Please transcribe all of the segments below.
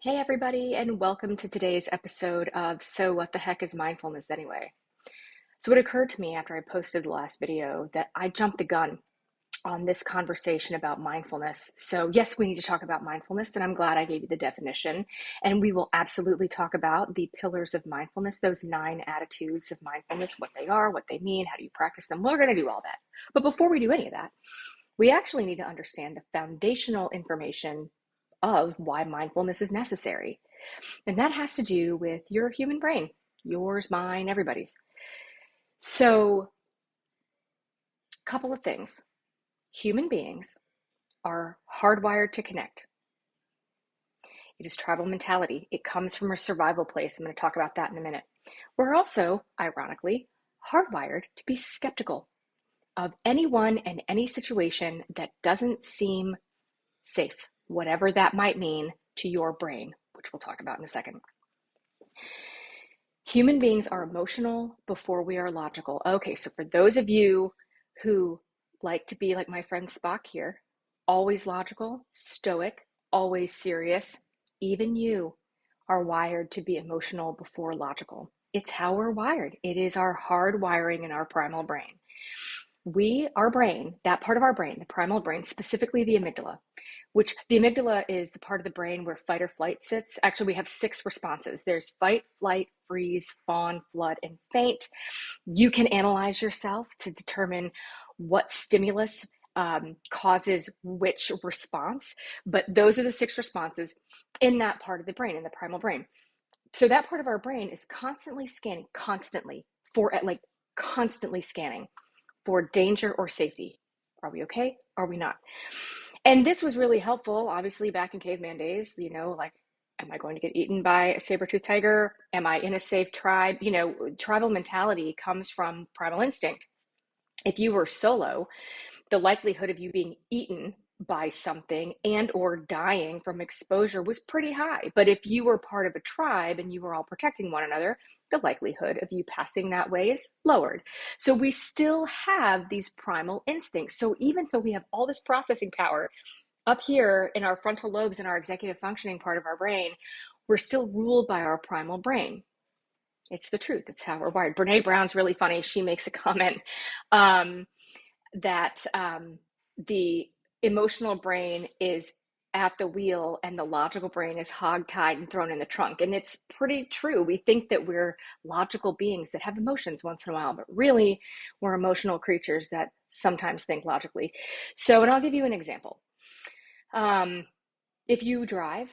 Hey, everybody, and welcome to today's episode of So What the Heck is Mindfulness Anyway? So, it occurred to me after I posted the last video that I jumped the gun on this conversation about mindfulness. So, yes, we need to talk about mindfulness, and I'm glad I gave you the definition. And we will absolutely talk about the pillars of mindfulness, those 9 attitudes of mindfulness, what they are, what they mean, how do you practice them. We're going to do all that. But before we do any of that, we actually need to understand the foundational information of why mindfulness is necessary. And that has to do with your human brain, yours, mine, everybody's. So, a couple of things. Human beings are hardwired to connect. It is tribal mentality. It comes from a survival place. I'm going to talk about that in a minute. We're also, ironically, hardwired to be skeptical of anyone and any situation that doesn't seem safe, whatever that might mean to your brain, which we'll talk about in a second. Human beings are emotional before we are logical. Okay, so for those of you who like to be like my friend Spock here, always logical, stoic, always serious, even you are wired to be emotional before logical. It's how we're wired. It is our hard wiring in our primal brain. Our brain, that part of our brain, the primal brain, specifically the amygdala, which the amygdala is the part of the brain where fight or flight sits. Actually, we have 6 responses. There's fight, flight, freeze, fawn, flood, and faint. You can analyze yourself to determine what stimulus causes which response, but those are the 6 responses in that part of the brain, in the primal brain. So that part of our brain is constantly scanning, constantly scanning for danger or safety. Are we okay? Are we not? And this was really helpful, obviously, back in caveman days, like, am I going to get eaten by a saber-toothed tiger? Am I in a safe tribe? Tribal mentality comes from primal instinct. If you were solo, the likelihood of you being eaten by something and or dying from exposure was pretty high. But if you were part of a tribe and you were all protecting one another, the likelihood of you passing that way is lowered. So we still have these primal instincts. So even though we have all this processing power up here in our frontal lobes and our executive functioning part of our brain, we're still ruled by our primal brain. It's the truth. It's how we're wired. Brene Brown's really funny. She makes a comment that the emotional brain is at the wheel and the logical brain is hog-tied and thrown in the trunk. And it's pretty true. We think that we're logical beings that have emotions once in a while, but really we're emotional creatures that sometimes think logically. So, and I'll give you an example. If you drive,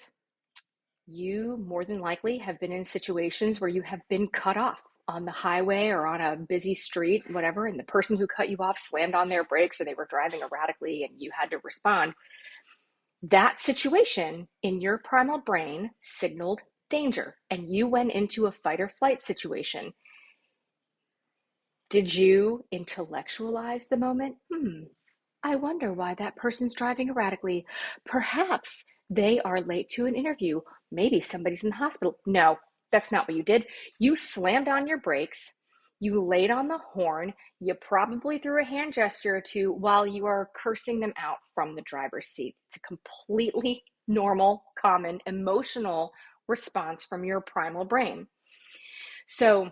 you more than likely have been in situations where you have been cut off on the highway or on a busy street, whatever, and the person who cut you off slammed on their brakes or they were driving erratically and you had to respond. That situation in your primal brain signaled danger and you went into a fight or flight situation. Did you intellectualize the moment? I wonder why that person's driving erratically. Perhaps they are late to an interview. Maybe somebody's in the hospital. No, that's not what you did. You slammed on your brakes. You laid on the horn. You probably threw a hand gesture or two while you are cursing them out from the driver's seat. It's a completely normal, common, emotional response from your primal brain. So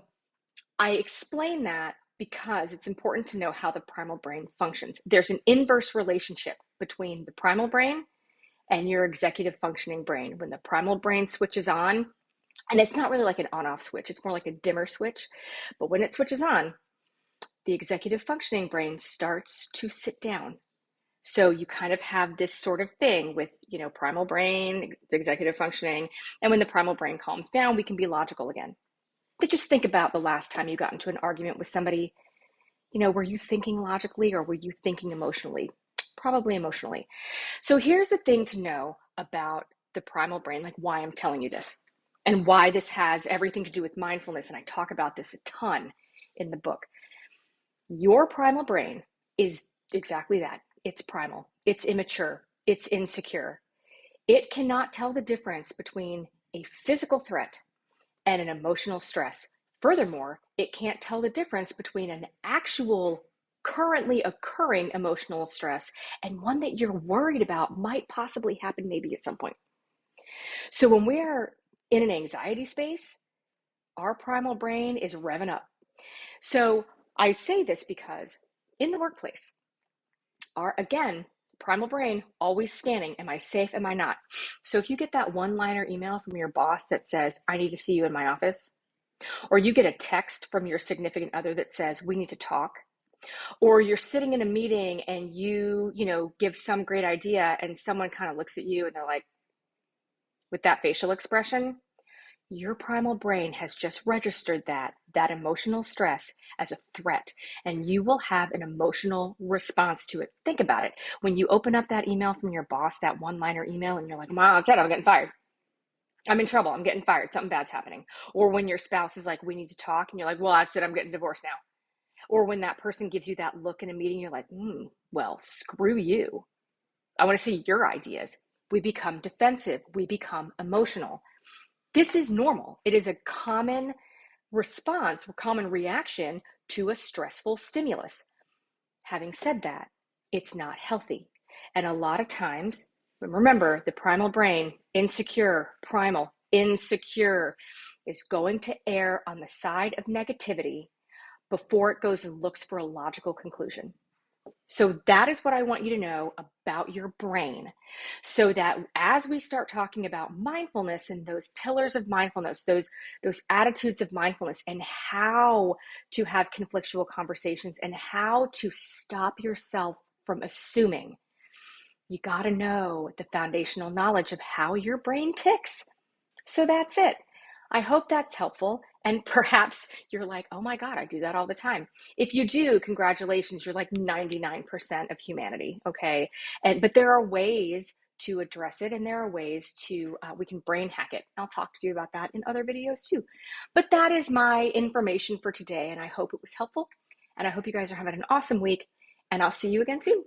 I explain that because it's important to know how the primal brain functions. There's an inverse relationship between the primal brain and your executive functioning brain. When the primal brain switches on, and it's not really like an on-off switch, it's more like a dimmer switch, but when it switches on, the executive functioning brain starts to sit down. So you kind of have this sort of thing with, primal brain, executive functioning, and when the primal brain calms down, we can be logical again. But just think about the last time you got into an argument with somebody. Were you thinking logically or were you thinking emotionally? Probably emotionally. So here's the thing to know about the primal brain, like why I'm telling you this and why this has everything to do with mindfulness. And I talk about this a ton in the book. Your primal brain is exactly that. It's primal. It's immature. It's insecure. It cannot tell the difference between a physical threat and an emotional stress. Furthermore, it can't tell the difference between an actual currently occurring emotional stress and one that you're worried about might possibly happen maybe at some point. So when we're in an anxiety space, our primal brain is revving up. So I say this because in the workplace, our, again, primal brain always scanning, am I safe, am I not? So if you get that one-liner email from your boss that says, I need to see you in my office, or you get a text from your significant other that says, we need to talk, or you're sitting in a meeting and you give some great idea and someone kind of looks at you and they're like, with that facial expression, your primal brain has just registered that emotional stress as a threat, and you will have an emotional response to it. Think about it. When you open up that email from your boss, that one-liner email, and you're like, wow, that's it, I'm getting fired. I'm in trouble. I'm getting fired. Something bad's happening. Or when your spouse is like, we need to talk, and you're like, well, that's it, I'm getting divorced now. Or when that person gives you that look in a meeting, you're like, well, screw you. I want to see your ideas. We become defensive. We become emotional. This is normal. It is a common response or common reaction to a stressful stimulus. Having said that, it's not healthy. And a lot of times, remember, the primal brain, primal, insecure, is going to err on the side of negativity before it goes and looks for a logical conclusion. So that is what I want you to know about your brain, so that as we start talking about mindfulness and those pillars of mindfulness, those attitudes of mindfulness, and how to have conflictual conversations and how to stop yourself from assuming, you got to know the foundational knowledge of how your brain ticks. So that's it. I hope that's helpful. And perhaps you're like, oh my God, I do that all the time. If you do, congratulations, you're like 99% of humanity, okay? But there are ways to address it, and there are ways to, we can brain hack it. I'll talk to you about that in other videos too. But that is my information for today, and I hope it was helpful. And I hope you guys are having an awesome week, and I'll see you again soon.